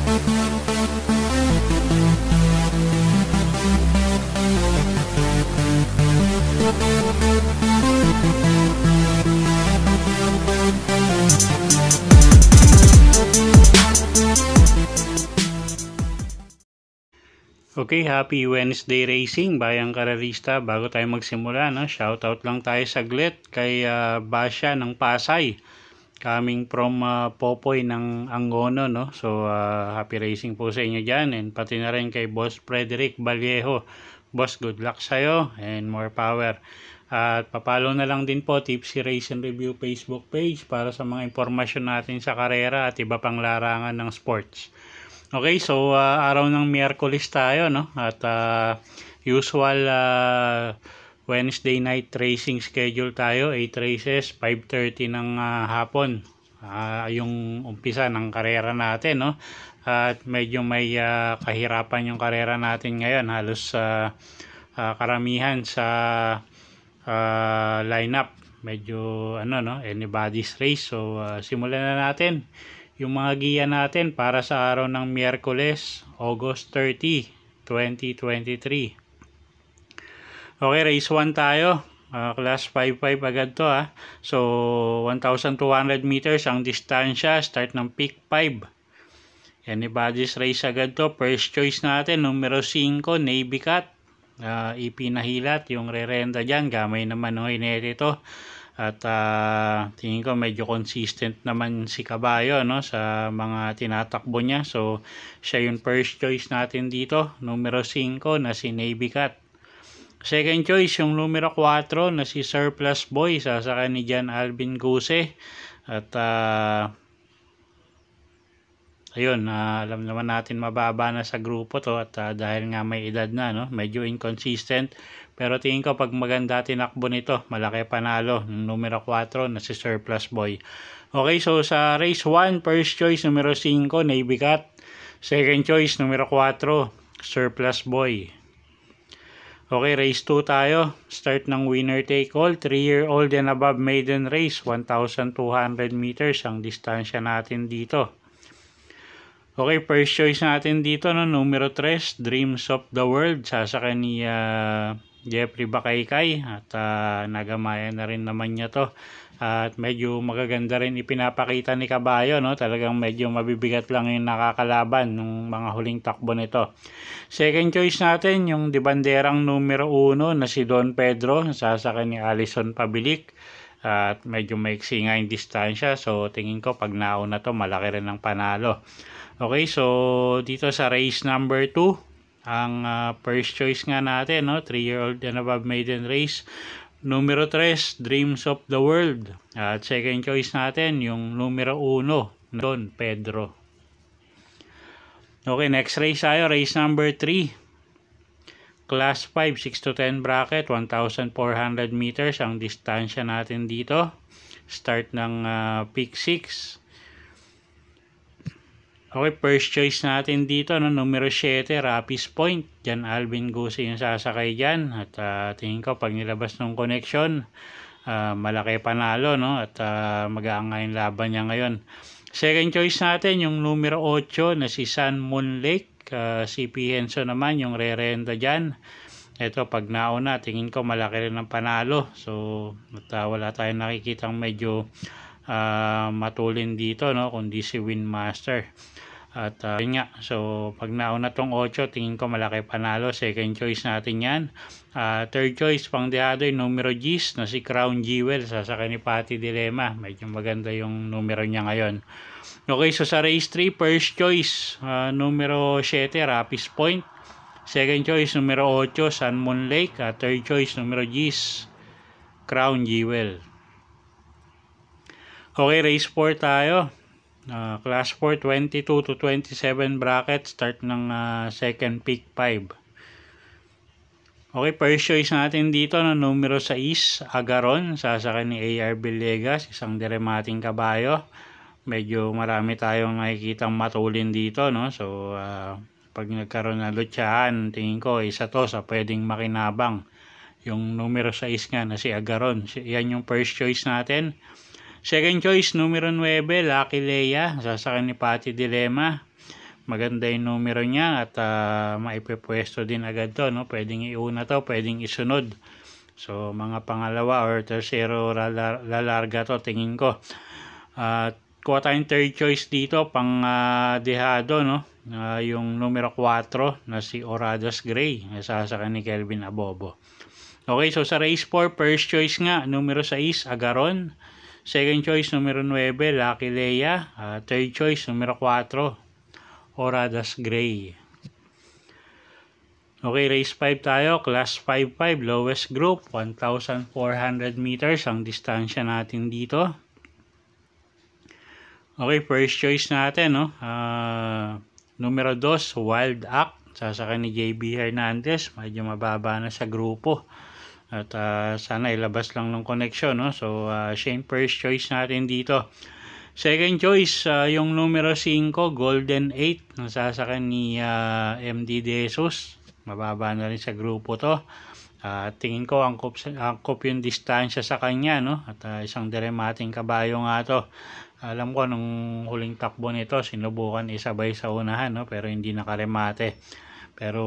Okay, happy Wednesday Racing, bayang karerista. Bago tayo magsimula, no, shoutout lang tayo saglit kay Basha ng Pasay, coming from Popoy ng Angono, no. So happy racing po sa inyo dyan, and pati na rin kay Boss Frederick Vallejo. Boss, good luck sa'yo and more power. At papalo na lang din po Tipsy Race and Review Facebook page para sa mga impormasyon natin sa karera at iba pang larangan ng sports. Okay, so araw ng Miyerkules tayo, no? At usual Wednesday night racing schedule tayo, 8 races, 5:30 ng hapon. Yung umpisa ng karera natin, no? At medyo may kahirapan yung karera natin ngayon. Halos karamihan sa lineup medyo anybody's race. So simulan na natin yung mga giya natin para sa araw ng Miyerkules, August 30, 2023. Okay, race 1 tayo. Class 5-5 agad to ha. So 1,200 meters ang distansya, start ng peak 5. Anybody's race agad to. First choice natin, numero 5, Navy Cat. Ipinahilat yung rerenda dyan. Gamay naman ng hinete to. At tingin ko medyo consistent naman si Kabayo, no, sa mga tinatakbo niya. So siya yung first choice natin dito, numero 5 na si Navy Cat. Second choice yung numero 4 na si Surplus Boy, sasakay ni Jan Alvin Guse. At ayun, alam naman natin mababa na sa grupo to, at dahil nga may edad na, no, medyo inconsistent. Pero tingin ko pag maganda tinakbo nito, malaki panalo ng numero 4 na si Surplus Boy. Okay, so sa race 1, first choice numero 5, Navy Cat. Second choice numero 4, Surplus Boy. Okay, race 2 tayo. Start ng winner take all, 3-year-old and above maiden race, 1,200 meters ang distansya natin dito. Okay, first choice natin dito, no, numero 3, Dreams of the World, sasakay ni Jeffrey Bakaykay, at nagamayan na rin naman niya to. At medyo magaganda rin ipinapakita ni Kabayo, no? Talagang medyo mabibigat lang yung nakakalaban ng mga huling takbo nito. Second choice natin yung dibanderang numero 1 na si Don Pedro, sasakay ni Alison Pabilik. At medyo maiksi nga yung distansya, so tingin ko pag nauna to malaki rin ang panalo. Okay, so dito sa race number 2, ang first choice nga natin, no, 3-year-old and above maiden race, numero 3, Dreams of the World. At second choice natin yung numero 1, Don Pedro. Okay, next race tayo, race number 3, class 5, 6 to 10 bracket, 1,400 meters ang distansya natin dito. Start ng peak 6. Okay, first choice natin dito, no, numero 7, Rapis Point. Jan Alvin Guse yung sasakay dyan. At tingin ko pag nilabas ng connection, malaki panalo, no? At mag-aangay yung laban niya ngayon. Second choice natin yung numero 8 na si Sun Moon Lake. Si Pienso naman yung re-renda dyan. Ito, pag nauna, tingin ko malaki rin ang panalo. So, at wala tayong nakikitang medyo matulin dito, no, kundi si Winmaster. At yun nga, so pag nauna tong 8, tingin ko malaki panalo. Second choice natin yan. Third choice, pang deado yung numero G's na si Crown Jewel, sasakay ni Patty Dilema. Medyo maganda yung numero niya ngayon. Okay, so sa race 3, first choice numero 7, Rapis Point. Second choice numero 8, Sun Moon Lake. Third choice numero G's, Crown Jewel. Okay, race 4 tayo. Class 4, 22 to 27 bracket, start ng second peak 5. Okay, first choice natin dito na numero 6, Agaron, sasakay ni A.R. Villegas, isang diremating kabayo. Medyo marami tayong nakikitang matulin dito, no? So pag nagkaroon ng lutsahan, tingin ko isa to sa pwedeng makinabang. Yung numero 6 nga na si Agaron, yan yung first choice natin. Second choice, numero 9, Lucky Leia, sasakay ni Patty Dilema. maganda yung numero niya at maipipwesto din agad to, no? Pwedeng iuna to, pwedeng isunod. So mga pangalawa or tercero lalarga to tingin ko. At kuha tayong third choice dito pang dehado, no? Yung numero 4 na si Oradas Gray, nasasaka ni Kelvin Abobo. Okay, so sa race 4, first choice nga numero 6 Agaron, second choice numero 9 Lucky Leia, third choice numero 4 Oradas Gray. Okay, race 5 tayo, class 5-5, lowest group, 1,400 meters ang distansya natin dito. Okay, first choice natin, no? Numero 2, Wild Act, sasaka ni JB Hernandez, medyo mababa na sa grupo. At sana ilabas lang ng connection, no? So, siya yung first choice natin dito. Second choice, yung numero 5, Golden 8, nasasaka ni MD De Jesus. Mababa na rin sa grupo to. Tingin ko angkop yung distansya sa kanya, no? At isang diremating kabayo nga to. Alam ko nung huling takbo nito sinubukan isabay sa unahan, no? Pero hindi nakaremate. Pero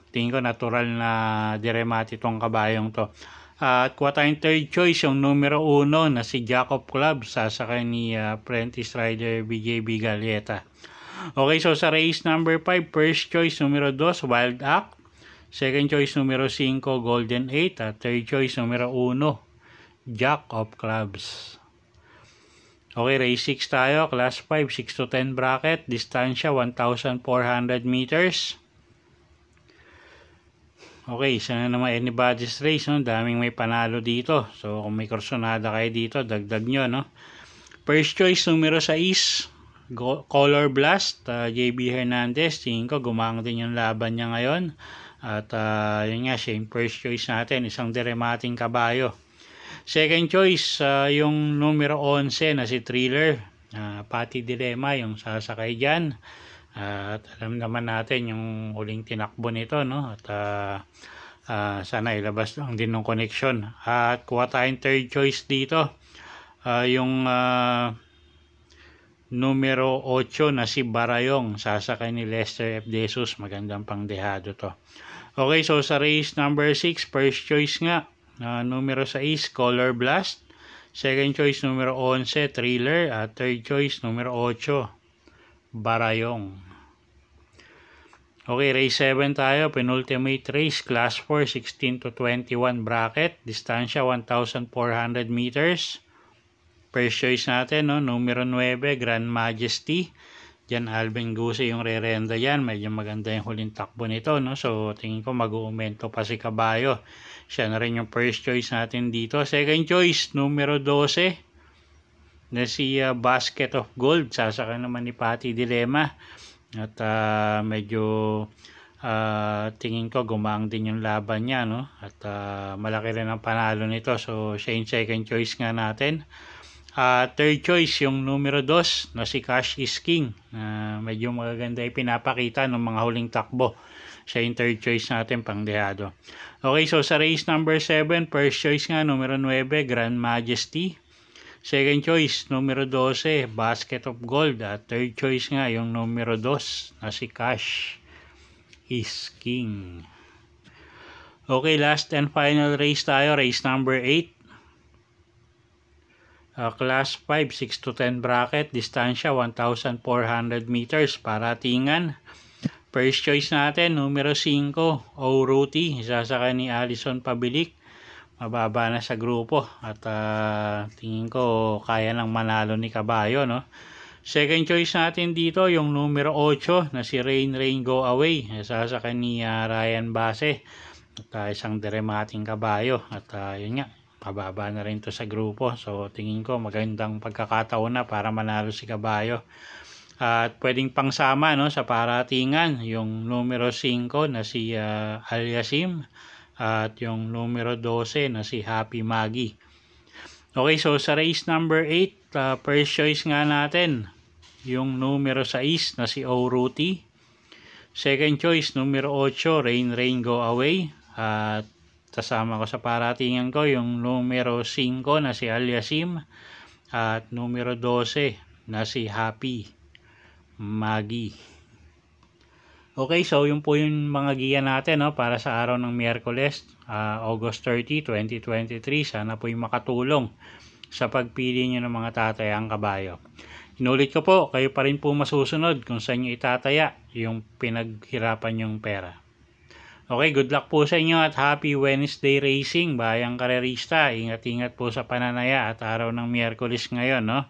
tingin ko natural na diremate tong kabayong to. At kuha tayong third choice yung numero 1 na si Jacob Club, sasakay ni Apprentice Rider BJB Galieta. Okay, so sa race number 5, first choice numero 2 Wild Act, second choice numero 5 Golden 8, at third choice numero 1 Jack of Clubs. Okay, race 6 tayo, class 5, 6 to 10 bracket, distansya 1,400 meters. Okay, isa na naman anybody's race, no? Daming may panalo dito. So kung may kursonada kayo dito, dagdag nyo, no? First choice numero 6 Color Blast, JB Hernandez. Tingin ko gumang din yung laban niya ngayon. At yun nga, siya yung first choice natin, isang diremating kabayo. Second choice, yung numero 11 na si Thriller, Pati Dilema yung sasakay dyan. At alam naman natin yung huling tinakbo nito, no? At sana ilabas lang din ng connection. At kuha tayong third choice dito, yung numero 8 na si Barayong, sasakay ni Lester F. Jesus. Magandang pangdehado to. Okay, so sa race number 6, first choice nga, numero 6 Color Blast, second choice numero 11 Thriller, at third choice numero 8 Barayong. Okay, race 7 tayo, penultimate race, class 4, 16 to 21 bracket, distansya 1,400 meters. First choice natin, no, numero 9 Grand Majesty. Diyan Alvin Guse yung re-renda yan. Medyo maganda yung huling takbo nito, no? So tingin ko mag-uumento pa si kabayo. Siya na rin yung first choice natin dito. Second choice, numero 12 na si Basket of Gold. Sasaka naman ni Pati Dilema. At medyo tingin ko gumang din yung laban niya, no? At malaki rin ang panalo nito. So siya yung second choice nga natin. Third choice yung numero 2 na si Cash is King. Medyo magaganda yung pinapakita ng mga huling takbo. Siya yung third choice natin pangdehado. Okay, so sa race number 7, first choice nga numero 9 Grand Majesty. Second choice numero 12 Basket of Gold. At third choice nga yung numero 2 na si Cash is King. Okay, last and final race tayo, race number 8. Class 5, 6 to 10 bracket, distansya 1,400 meters, paratingan. First choice natin, numero 5, O'Ruti, isasakay ni Alison Pabilik. Mababa na sa grupo at tingin ko kaya nang manalo ni kabayo, no? Second choice natin dito, yung numero 8 na si Rain Go Away, isasakay ni Ryan Base. At isang diremating kabayo at yun nga, mababa na rin to sa grupo. So tingin ko magandang pagkakataon na para manalo si kabayo. At pwedeng pangsama, no, sa paratingan yung numero 5 na si Aliasim at yung numero 12 na si Happy Maggie. Okay, so sa race number 8, first choice nga natin yung numero 6 na si O'Ruti. Second choice numero 8 Rain Go Away. At kasama ko sa paratingan ko yung numero 5 na si Aliasim at numero 12 na si Happy Maggie. Okay, so yun po yung mga giya natin, no, para sa araw ng Miyerkules, August 30, 2023. Sana po yung makatulong sa pagpili nyo ng mga tatayang kabayo. Inulit ko po, kayo pa rin po masusunod kung saan nyo itataya yung pinaghirapan yung pera. Okay, good luck po sa inyo at happy Wednesday racing, bayang karerista. Ingat-ingat po sa pananaya at araw ng Miyerkules ngayon, no?